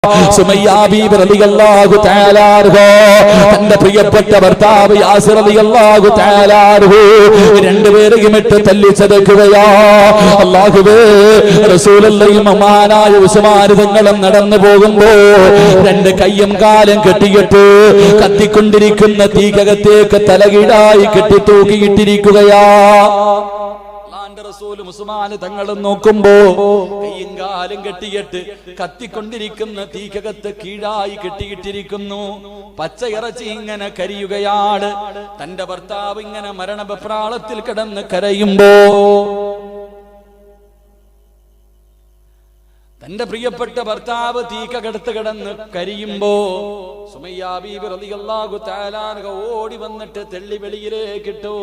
സുമയ്യ ബീബി റളിയല്ലാഹു തആല അൻഹു തന്റെ പ്രിയപ്പെട്ട ഭർത്താവ് യാസിർ റളിയല്ലാഹു തആല അൻഹു രണ്ടുപേരെയും ഇട്ട് തല്ലിച്ചതക്കുകയാ. അല്ലാഹുവേ, റസൂലുള്ളാഹിയും മഹാനായ ഉസ്മാൻ തങ്ങളും നടന്നു പോകുമ്പോ രണ്ട് കയ്യും കാലും കെട്ടിയിട്ട് കത്തിക്കൊണ്ടിരിക്കുന്ന തീക്കകത്തേക്ക് തലകീഴായി കെട്ടി തൂക്കിയിട്ടിരിക്കുകയാ. റസൂൽ ഉസ്മാൻ തങ്ങളും നോക്കുമ്പോ കയ്യും കാലും കെട്ടിയിട്ട് കത്തിക്കൊണ്ടിരിക്കുന്ന തീക്കകത്ത് കീഴായി കെട്ടിയിട്ടിരിക്കുന്നു. പച്ചയിറച്ചി ഇങ്ങനെ കരിയുകയാണ്. തന്റെ ഭർത്താവ് ഇങ്ങനെ മരണപ്രാളത്തിൽ കിടന്ന് കരയുമ്പോ തന്റെ പ്രിയപ്പെട്ട ഭർത്താവ് തീക്കകത്ത് കിടന്ന് കരിയുമ്പോ സുമയ്യ ബീബി റളിയല്ലാഹു തആല അൻഹ ഓടി വന്നിട്ട് തെള്ളി വെളിയിലേക്കിട്ടു.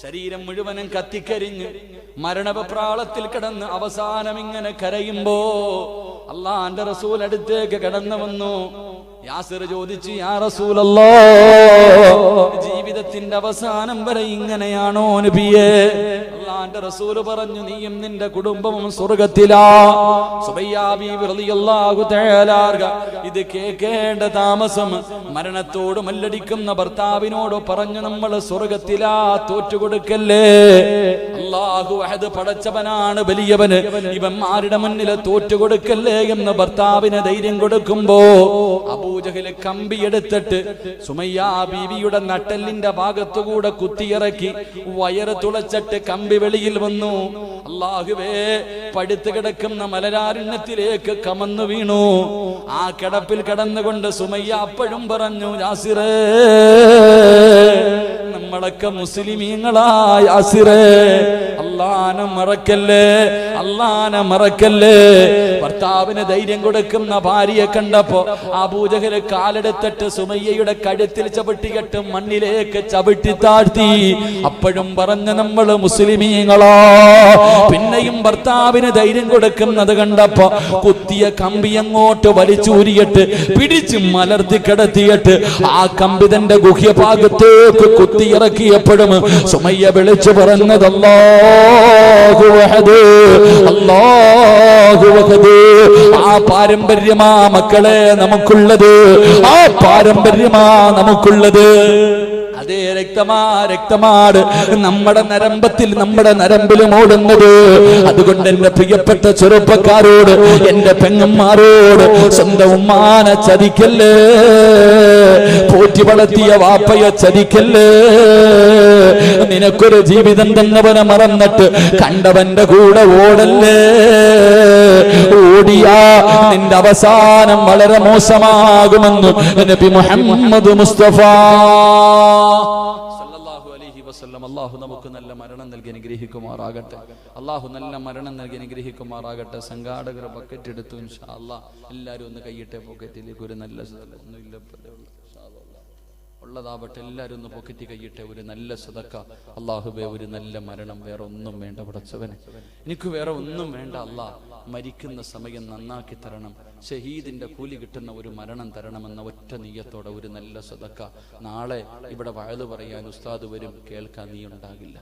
ശരീരം മുഴുവനും കത്തിക്കരിഞ്ഞ് മരണപ്രാളത്തിൽ കിടന്ന് അവസാനം ഇങ്ങനെ കരയുമ്പോ അല്ലാഹുവിന്റെ റസൂൽ അടുത്തേക്ക് കടന്നു വന്നു. യാസിർ ചോദിച്ചു, യാ റസൂലല്ലാഹ്, ജീവിതത്തിന്റെ അവസാനം വരെ ഇങ്ങനെയാണോ നബിയേ? അല്ലാഹുവിന്റെ റസൂൽ പറഞ്ഞു, നീയും നിന്റെ കുടുംബവും സ്വർഗ്ഗത്തിലാ. സുമയ്യ ബീബി റളിയല്ലാഹു തആല അൻഹ ഇത് കേൾക്കേണ്ട താമസം മരണത്തോട് മല്ലടിക്കുന്ന ഭർത്താവിനോട് പറഞ്ഞു, നമ്മൾ സ്വർഗ്ഗത്തിലാ, തോറ്റുകൊടുക്കല്ലേ. അല്ലാഹു അഹദ് പടച്ചവനാണ് വലിയവന്, ഇവന്മാരുടെ മുന്നിൽ തോറ്റുകൊടുക്കല്ലേ എന്ന് ഭർത്താവിന് ധൈര്യം കൊടുക്കുമ്പോ അബൂജഹൽ കമ്പിയെടുത്തിട്ട് സുമയ്യ ബീവിയുടെ നട്ടെല്ലിന്റെ ഭാഗത്തുകൂടെ കുത്തിയിറക്കി വയറ് തുളച്ചിട്ട് കമ്പി വെളിയിൽ വന്നു. അല്ലാഹുവേ, പടുത്തു കിടക്കുന്ന മലരാരണ്യത്തിലേക്ക് കമന്നു വീണു. ആ കിടപ്പിൽ കിടന്നുകൊണ്ട് സുമയ്യ അപ്പോഴും പറഞ്ഞു, യാസിറേ, നമ്മളൊക്കെ മുസ്ലിമീങ്ങളായ യാസിറേ, അല്ലാഹനെ മറക്കല്ലേ, അല്ലാഹനെ മറക്കല്ലേ. ഭർത്താവിന് ധൈര്യം കൊടുക്കുന്ന ഭാര്യയെ കണ്ടപ്പോ അബൂജഹൽ കാലെടുത്തിട്ട് സുമയ്യയുടെ കഴുത്തിൽ ചവിട്ടിയിട്ട് മണ്ണിലേക്ക് ചവിട്ടി താഴ്ത്തി. അപ്പോഴും പറഞ്ഞു, നമ്മൾ മുസ്ലിമീങ്ങളാ. പിന്നെയും ഭർത്താവിന് ധൈര്യം കൊടുക്കുന്നത് കണ്ടപ്പോ കുത്തിയ കമ്പി അങ്ങോട്ട് വലിച്ചൂരിയിട്ട് പിടിച്ച് മലർത്തി കിടത്തിയിട്ട് ആ കമ്പി തന്റെ ഗുഹ്യഭാഗത്തേക്ക് കുത്തിയിറക്കിയപ്പോഴും സുമയ്യ വിളിച്ചു പറഞ്ഞത്, അല്ലാഹു അഹദ്, അല്ലാഹു അഹദ്. ആ പാരമ്പര്യമാ മക്കളെ നമുക്കുള്ളത്, ആ പാരമ്പര്യമാ നമുക്കുള്ളത്. അതേ രക്തമാണ് നമ്മുടെ നരമ്പത്തിൽ, നമ്മുടെ നരമ്പിലും ഓടുന്നത്. അതുകൊണ്ട് എന്റെ പ്രിയപ്പെട്ട ചെറുപ്പക്കാരോട്, എന്റെ പെങ്ങന്മാരോട്, സ്വന്തം ഉമ്മാനെ ചതിക്കല്ലേ, പോറ്റി വളർത്തിയ വാപ്പയെ ചതിക്കല്ലേ. നിനക്കൊരു ജീവിതം തന്നവനെ മറന്നിട്ട് കണ്ടവന്റെ കൂടെ ഓടല്ലേ. ഓടിയാ നിന്റെ അവസാനം വളരെ മോശമാകുമെന്ന് നബി മുഹമ്മദ് മുസ്തഫ സല്ലല്ലാഹു അലൈഹി വസല്ലം. അല്ലാഹു നമുക്ക് നല്ല മരണം നൽകി അനുഗ്രഹിക്കുമാറാകട്ടെ. അല്ലാഹു നല്ല മരണം നൽകി അനുഗ്രഹിക്കുമാറാകട്ടെ. സംഘാടകർ ബക്കറ്റ് എടുത്തു. ഇൻഷാ അല്ലാഹ് എല്ലാവരും ഒന്ന് കൈയിട്ടെ പോക്കറ്റിലേക്ക്. ഒരു നല്ല ഒന്നുമില്ല ഉള്ളതാവട്ടെ, എല്ലാവരും ഒന്ന് പോക്കറ്റ് കൈയിട്ടെ. ഒരു നല്ല സദക്ക. അല്ലാഹുവേ, ഒരു നല്ല മരണം, വേറെ ഒന്നും വേണ്ട പടച്ചവനെ, എനിക്ക് വേറെ ഒന്നും വേണ്ട. അല്ലാഹ്, മരിക്കുന്ന സമയം നന്നാക്കി തരണം, ഷഹീദിന്റെ കൂലി കിട്ടുന്ന ഒരു മരണം തരണമെന്ന ഒറ്റ നിയ്യത്തോടെ ഒരു നല്ല സദക്ക. നാളെ ഇവിടെ വഅദ് പറയാൻ ഉസ്താദ് വരും, കേൾക്കാൻ നീ ഉണ്ടാകില്ല,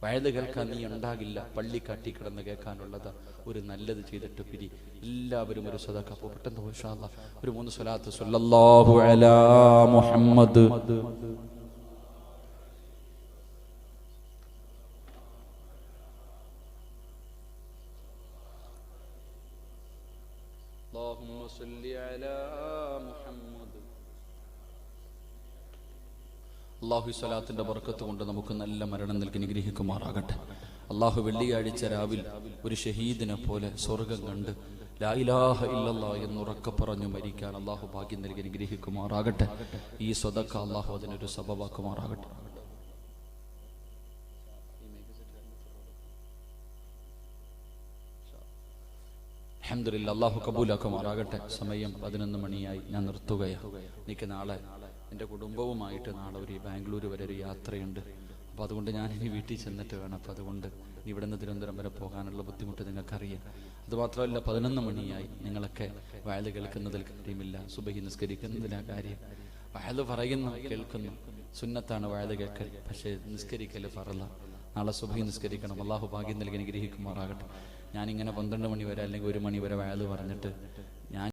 വഅദ് കേൾക്കാൻ നീ ഉണ്ടാകില്ല, പള്ളി കാട്ടി കിടന്ന് കേൾക്കാനുള്ളത്. ഒരു നല്ലത് ചെയ്തിട്ട് പിരി. എല്ലാവരും ഒരു സദഖ പെട്ടെന്ന് ഇൻഷാ അല്ലാഹ് ഒരു 3 സ്വലാത്ത്. സല്ലല്ലാഹു അലാ മുഹമ്മദ്, അല്ലാഹുമ്മ സല്ലി അലാ മുഹമ്മദ്. അല്ലാഹു സ്വലാത്തിന്റെ ബർക്കത്ത് കൊണ്ട് നമുക്ക് നല്ല മരണം നൽകി അനുഗ്രഹിക്കുമാറാകട്ടെ. അല്ലാഹു വെള്ളിയാഴ്ച രാവിൽ ഒരു ഷഹീദിനെ പോലെ സ്വർഗം കണ്ട് ലാ ഇലാഹ ഇല്ലല്ലാഹ് എന്നുറക്കെ പറഞ്ഞു മരിക്കാൻ അല്ലാഹു ഭാഗ്യം നൽകി അനുഗ്രഹിക്കുമാറാകട്ടെ. ഈ സ്വദഖ അല്ലാഹു അതിനൊരു സബബാക്കുമാറാകട്ടെ. അൽഹംദുലില്ലാഹ്, അല്ലാഹു കബൂലാക്കുമാറാകട്ടെ. സമയം 11 മണിയായി, ഞാൻ നിർത്തുകയാണ്. എനിക്ക് നാളെ എൻ്റെ കുടുംബവുമായിട്ട് നാളെ ഒരു ബാംഗ്ലൂർ വരെ ഒരു യാത്രയുണ്ട്. അപ്പോൾ അതുകൊണ്ട് ഞാൻ ഇനി വീട്ടിൽ ചെന്നിട്ട് വേണം. അപ്പോൾ അതുകൊണ്ട് ഇവിടെ നിന്ന് തിരുവനന്തപുരം വരെ പോകാനുള്ള ബുദ്ധിമുട്ട് നിങ്ങൾക്കറിയാം. അതുമാത്രമല്ല, 11 മണിയായി. നിങ്ങളൊക്കെ വഅദ് കേൾക്കുന്നതിൽ കാര്യമില്ല, സുബഹി നിസ്കരിക്കുന്നതിലാ കാര്യം. വഅദ് പറയുന്നു, കേൾക്കുന്നു, സുന്നത്താണ് വഅദ് കേൾക്കൽ, പക്ഷേ നിസ്കരിക്കൽ ഫർള. നാളെ സുബഹി നിസ്കരിക്കണം. അല്ലാഹു ഭാഗ്യം നൽകി അനുഗ്രഹിക്കുമാറാകട്ടെ. ഞാനിങ്ങനെ 12 മണി വരെ അല്ലെങ്കിൽ 1 മണി വരെ വഅദ് പറഞ്ഞിട്ട് ഞാൻ